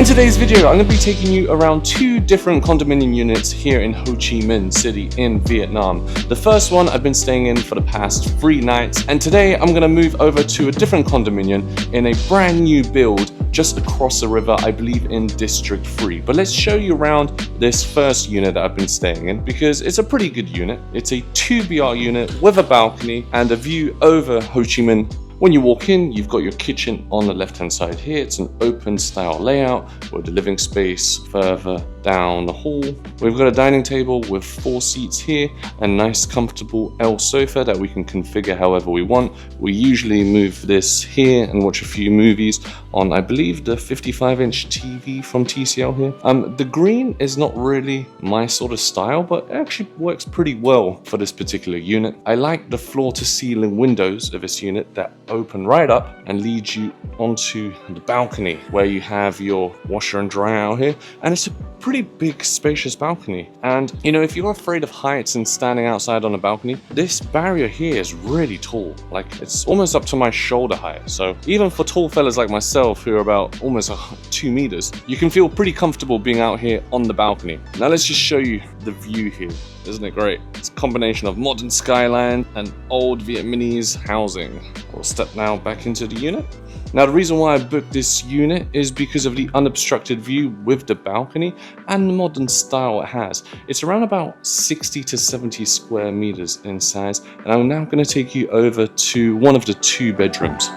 In today's video, I'm going to be taking you around two different condominium units here in Ho Chi Minh City in Vietnam. The first one I've been staying in for the past 3 nights, and today I'm going to move over to a different condominium in a brand new build just across the river, I believe in District 3. But let's show you around this first unit that I've been staying in because it's a pretty good unit. It's a 2BR unit with a balcony and a view over Ho Chi Minh. When you walk in, you've got your kitchen on the left-hand side here. It's an open style layout with the living space further down the hall. We've got a dining table with 4 seats here, a nice comfortable L sofa that we can configure however we want. We usually move this here and watch a few movies on, I believe, the 55-inch TV from TCL here. The green is not really my sort of style, but it actually works pretty well for this particular unit. I like the floor-to-ceiling windows of this unit that open right up and lead you onto the balcony where you have your washer and dryer out here, and it's a pretty big spacious balcony. And you know, if you're afraid of heights and standing outside on a balcony, this barrier here is really tall. Like, it's almost up to my shoulder height, so even for tall fellas like myself who are about almost 2 meters, you can feel pretty comfortable being out here on the balcony. Now let's just show you the view here. Isn't it great? It's a combination of modern skyline and old Vietnamese housing. We'll step now back into the unit. Now, the reason why I booked this unit is because of the unobstructed view with the balcony and the modern style it has. It's around about 60 to 70 square meters in size, and I'm now going to take you over to one of the 2 bedrooms.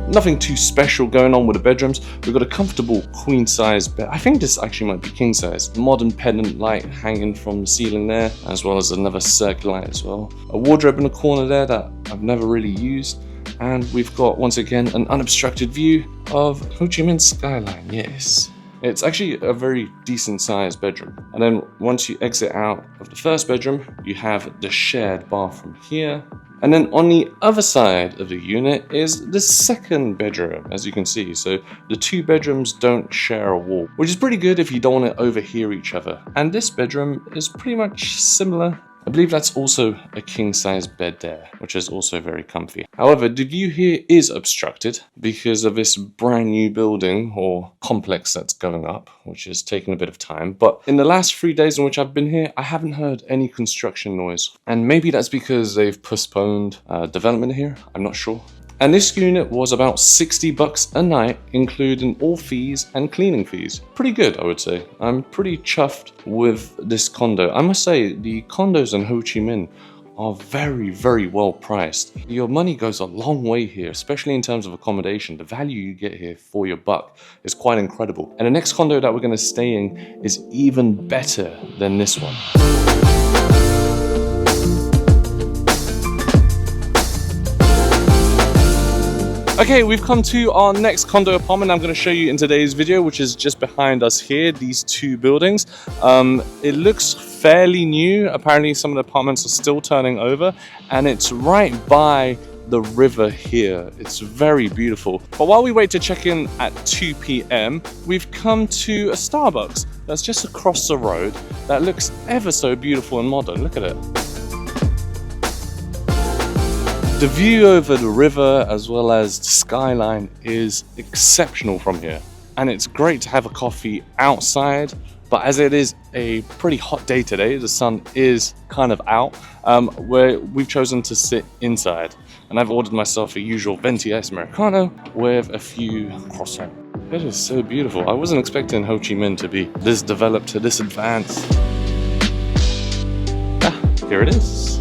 Nothing too special going on with the bedrooms. We've got a comfortable queen size bed. I think this actually might be king size. Modern pendant light hanging from the ceiling there, as well as another circular light as well. A wardrobe in the corner there that I've never really used. And we've got, once again, an unobstructed view of Ho Chi Minh skyline, yes. It's actually a very decent sized bedroom. And then once you exit out of the first bedroom, you have the shared bathroom here. And then on the other side of the unit is the second bedroom, as you can see. So the 2 bedrooms don't share a wall, which is pretty good if you don't want to overhear each other. And this bedroom is pretty much similar. I believe that's also a king-size bed there, which is also very comfy. However, the view here is obstructed because of this brand new building or complex that's going up, which is taking a bit of time. But in the last 3 days in which I've been here, I haven't heard any construction noise. And maybe that's because they've postponed development here. I'm not sure. And this unit was about 60 bucks a night, including all fees and cleaning fees. Pretty good, I would say. I'm pretty chuffed with this condo. I must say, the condos in Ho Chi Minh are very, very well priced. Your money goes a long way here, especially in terms of accommodation. The value you get here for your buck is quite incredible. And the next condo that we're going to stay in is even better than this one. Okay, we've come to our next condo apartment I'm going to show you in today's video, which is just behind us here, these 2 buildings. It looks fairly new. Apparently some of the apartments are still turning over, and it's right by the river here. It's very beautiful. But while we wait to check in at 2 p.m, we've come to a Starbucks that's just across the road that looks ever so beautiful and modern. Look at it. The view over the river as well as the skyline is exceptional from here. And it's great to have a coffee outside, but as it is a pretty hot day today, the sun is kind of out, where we've chosen to sit inside. And I've ordered myself a usual venti iced Americano with a few croissants. It is so beautiful. I wasn't expecting Ho Chi Minh to be this developed, to this advanced. Here it is.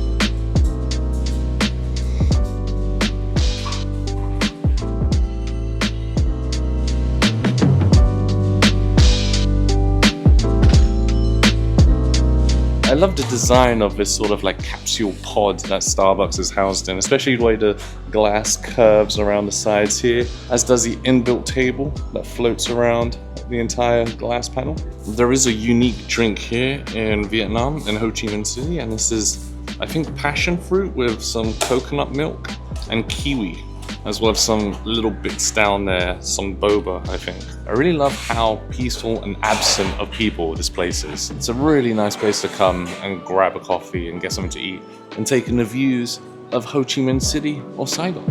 I love the design of this sort of like capsule pod that Starbucks is housed in, especially the way the glass curves around the sides here, as does the inbuilt table that floats around the entire glass panel. There is a unique drink here in Vietnam, in Ho Chi Minh City, and this is, I think, passion fruit with some coconut milk and kiwi, as well as some little bits down there, some boba, I think. I really love how peaceful and absent of people this place is. It's a really nice place to come and grab a coffee and get something to eat and take in the views of Ho Chi Minh City or Saigon.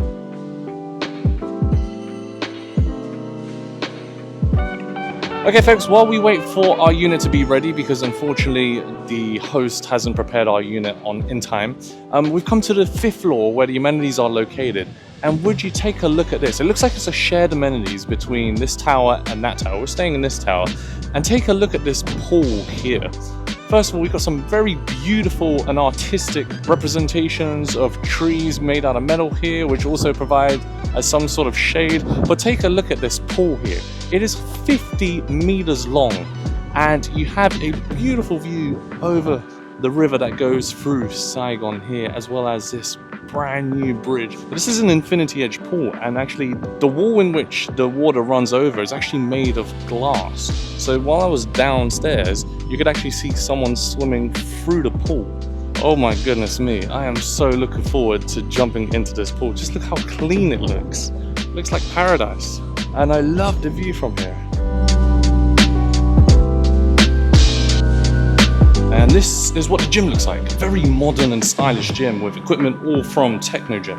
Okay folks, while we wait for our unit to be ready, because unfortunately the host hasn't prepared our unit in time, we've come to the 5th floor where the amenities are located. And would you take a look at this? It looks like it's a shared amenities between this tower and that tower. We're staying in this tower. And take a look at this pool here. First of all, we've got some very beautiful and artistic representations of trees made out of metal here, which also provide some sort of shade. But take a look at this pool here. It is 50 meters long, and you have a beautiful view over the river that goes through Saigon here, as well as this brand new bridge. This is an infinity edge pool, and actually the wall in which the water runs over is actually made of glass. So while I was downstairs, you could actually see someone swimming through the pool. Oh my goodness me, I am so looking forward to jumping into this pool. Just look how clean it looks. It looks like paradise. And I love the view from here. And this is what the gym looks like. A very modern and stylish gym with equipment all from Techno Gym.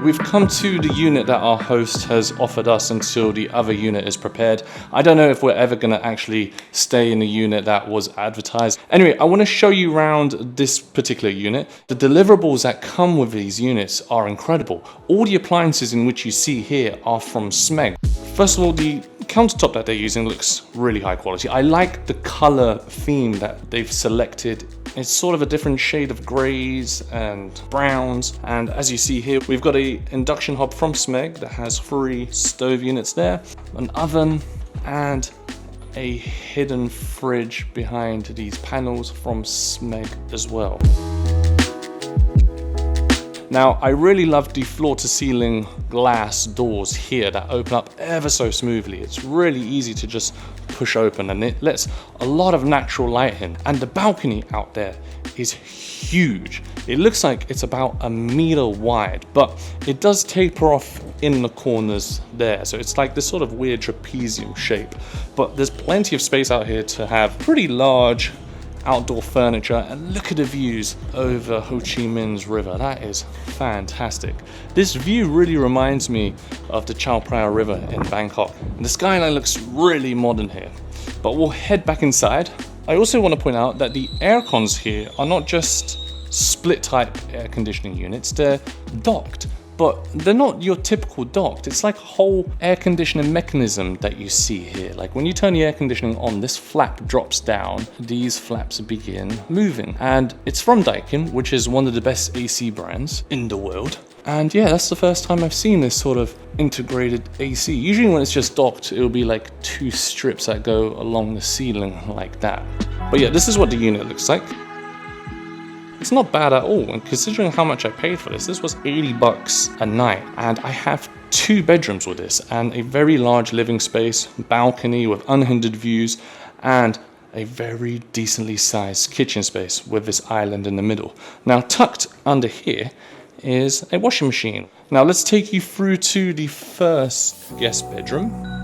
We've come to the unit that our host has offered us until the other unit is prepared. I don't know if we're ever going to actually stay in the unit that was advertised. Anyway, I want to show you around this particular unit. The deliverables that come with these units are incredible. All the appliances in which you see here are from Smeg. First of all, the countertop that they're using looks really high quality. I like the color theme that they've selected. It's sort of a different shade of grays and browns. And as you see here, we've got an induction hob from Smeg that has 3 stove units there, an oven, and a hidden fridge behind these panels from Smeg as well. Now, I really love the floor-to-ceiling glass doors here that open up ever so smoothly. It's really easy to just push open, and it lets a lot of natural light in. And the balcony out there is huge. It looks like it's about 1 meter wide, but it does taper off in the corners there. So it's like this sort of weird trapezium shape. But there's plenty of space out here to have pretty large outdoor furniture, and look at the views over Ho Chi Minh's river. That is fantastic. This view really reminds me of the Chao Phraya River in Bangkok. And the skyline looks really modern here, but we'll head back inside. I also want to point out that the air cons here are not just split type air conditioning units, they're docked. But they're not your typical docked. It's like a whole air conditioning mechanism that you see here. Like when you turn the air conditioning on, this flap drops down, these flaps begin moving. And it's from Daikin, which is one of the best AC brands in the world. And yeah, that's the first time I've seen this sort of integrated AC. Usually when it's just docked, it'll be like 2 strips that go along the ceiling like that. But yeah, this is what the unit looks like. It's not bad at all, and considering how much I paid for this was 80 bucks a night, and I have 2 bedrooms with this and a very large living space, balcony with unhindered views, and a very decently sized kitchen space with this island in the middle. Now tucked under here is a washing machine. Now let's take you through to the first guest bedroom.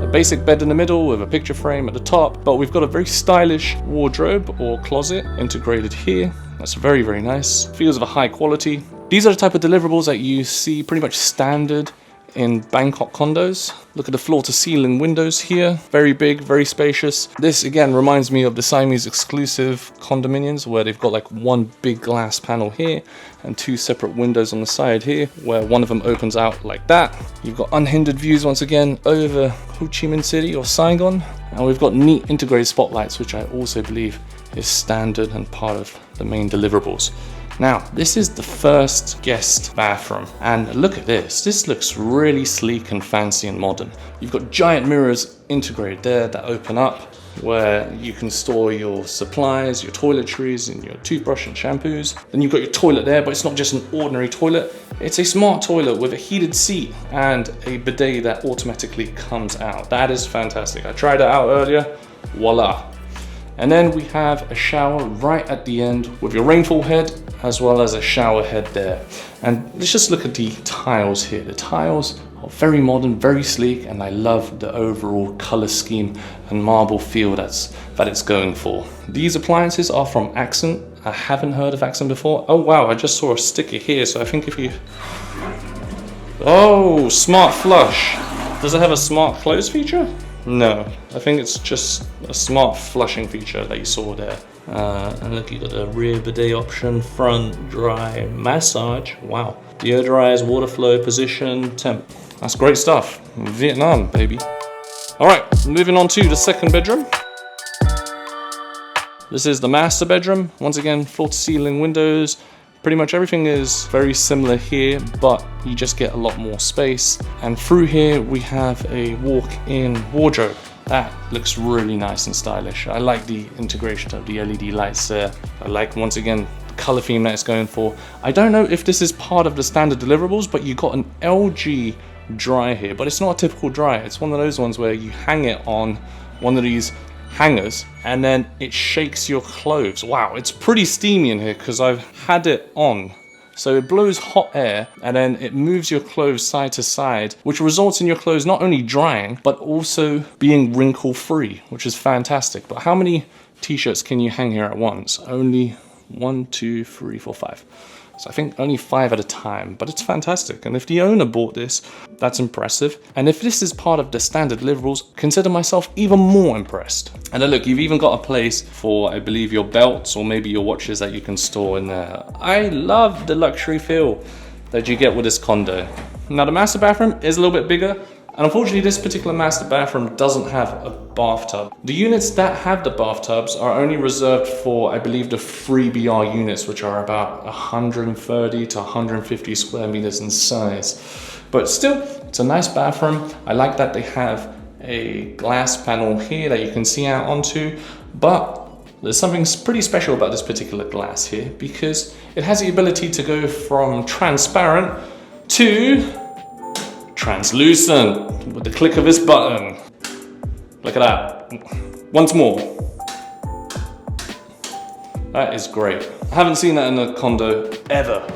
A basic bed in the middle with a picture frame at the top, but we've got a very stylish wardrobe or closet integrated here. That's very, very nice. Feels of a high quality. These are the type of deliverables that you see pretty much standard in Bangkok condos. Look at the floor to ceiling windows here. Very big, very spacious. This again reminds me of the Siamese exclusive condominiums where they've got like 1 big glass panel here and 2 separate windows on the side here where one of them opens out like that. You've got unhindered views once again over Ho Chi Minh City or Saigon. And we've got neat integrated spotlights, which I also believe is standard and part of the main deliverables. Now, this is the first guest bathroom, and look at this. This looks really sleek and fancy and modern. You've got giant mirrors integrated there that open up, where you can store your supplies, your toiletries, and your toothbrush and shampoos. Then you've got your toilet there, but it's not just an ordinary toilet. It's a smart toilet with a heated seat and a bidet that automatically comes out. That is fantastic. I tried it out earlier, voila. And then we have a shower right at the end with your rainfall head as well as a shower head there. And let's just look at the tiles here. The tiles are very modern, very sleek, and I love the overall color scheme and marble feel that it's going for. These appliances are from Accent, I haven't heard of accent before. Oh wow, I just saw a sticker here, so I think if you... Oh, smart flush. Does it have a smart close feature? No, I think it's just a smart flushing feature that you saw there. And look, you got a rear bidet option, front dry massage. Wow. Deodorize, water flow, position, temp. That's great stuff. Vietnam, baby. All right, moving on to the second bedroom. This is the master bedroom. Once again, floor to ceiling windows. Pretty much everything is very similar here, but you just get a lot more space. And through here, we have a walk-in wardrobe. That looks really nice and stylish. I like the integration of the LED lights there. I like, once again, the color theme that it's going for. I don't know if this is part of the standard deliverables, but you got an LG dryer here, but it's not a typical dryer. It's one of those ones where you hang it on one of these hangers and then it shakes your clothes. Wow, it's pretty steamy in here because I've had it on. So it blows hot air and then it moves your clothes side to side, which results in your clothes not only drying, but also being wrinkle free, which is fantastic. But how many t-shirts can you hang here at once? Only 1, 2, 3, 4, 5. So I think only 5 at a time, but it's fantastic. And if the owner bought this, that's impressive. And if this is part of the standard deliverables, consider myself even more impressed. And then look, you've even got a place for, I believe, your belts or maybe your watches that you can store in there. I love the luxury feel that you get with this condo. Now the master bathroom is a little bit bigger. And unfortunately, this particular master bathroom doesn't have a bathtub. The units that have the bathtubs are only reserved for, I believe, the 3BR units, which are about 130 to 150 square meters in size. But still, it's a nice bathroom. I like that they have a glass panel here that you can see out onto, but there's something pretty special about this particular glass here because it has the ability to go from transparent to translucent with the click of this button. Look at that. Once more. That is great. I haven't seen that in a condo ever.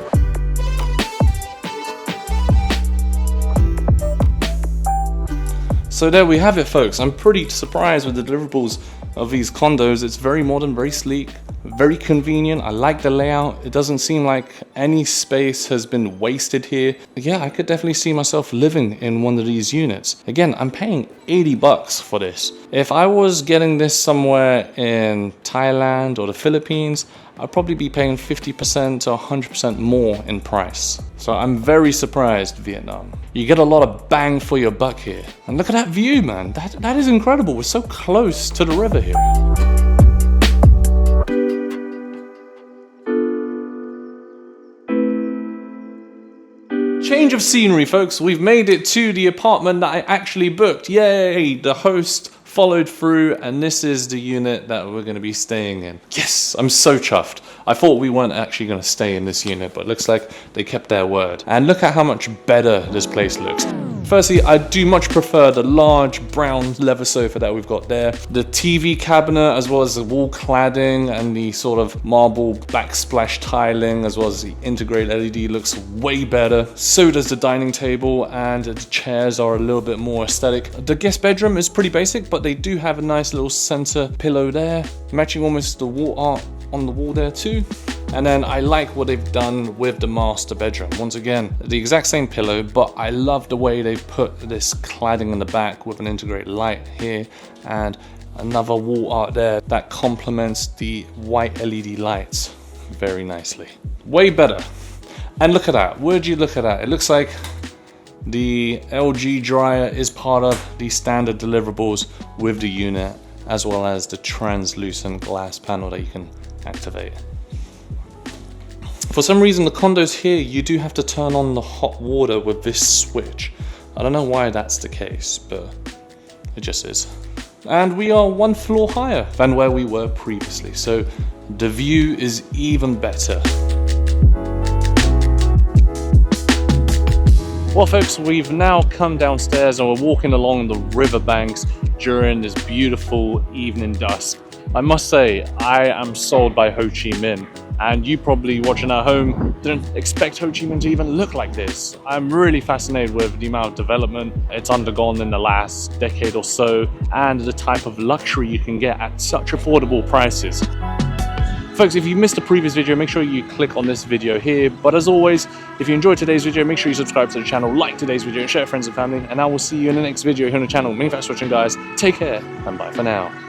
So there we have it, folks. I'm pretty surprised with the deliverables of these condos. It's very modern, very sleek, very convenient. I like the layout. It doesn't seem like any space has been wasted here. Yeah, I could definitely see myself living in one of these units. Again, I'm paying 80 bucks for this. If I was getting this somewhere in Thailand or the Philippines, I'd probably be paying 50% to 100% more in price. So I'm very surprised, Vietnam. You get a lot of bang for your buck here. And look at that view, man. That is incredible. We're so close to the river here. Change of scenery, folks. We've made it to the apartment that I actually booked. Yay! The host followed through, and this is the unit that we're going to be staying in. Yes, I'm so chuffed. I thought we weren't actually going to stay in this unit, but it looks like they kept their word. And look at how much better this place looks. Firstly, I do much prefer the large brown leather sofa that we've got there. The TV cabinet, as well as the wall cladding and the sort of marble backsplash tiling, as well as the integrated LED, looks way better. So does the dining table, and the chairs are a little bit more aesthetic. The guest bedroom is pretty basic, but they do have a nice little center pillow there, matching almost the wall art on the wall there too. And then I like what they've done with the master bedroom. Once again, the exact same pillow, but I love the way they've put this cladding in the back with an integrated light here and another wall art there that complements the white LED lights very nicely. Way better. And look at that. Would you look at that? It looks like the LG dryer is part of the standard deliverables with the unit, as well as the translucent glass panel that you can activate. For some reason, the condos here, you do have to turn on the hot water with this switch. I don't know why that's the case, but it just is. And we are 1 floor higher than where we were previously, so the view is even better. Well, folks, we've now come downstairs and we're walking along the riverbanks during this beautiful evening dusk. I must say, I am sold by Ho Chi Minh. And you probably watching at home didn't expect Ho Chi Minh to even look like this. I'm really fascinated with the amount of development it's undergone in the last decade or so, and the type of luxury you can get at such affordable prices. Folks, if you missed a previous video, make sure you click on this video here. But as always, if you enjoyed today's video, make sure you subscribe to the channel, like today's video, and share with friends and family. And I will see you in the next video here on the channel. Many thanks for watching, guys. Take care, and bye for now.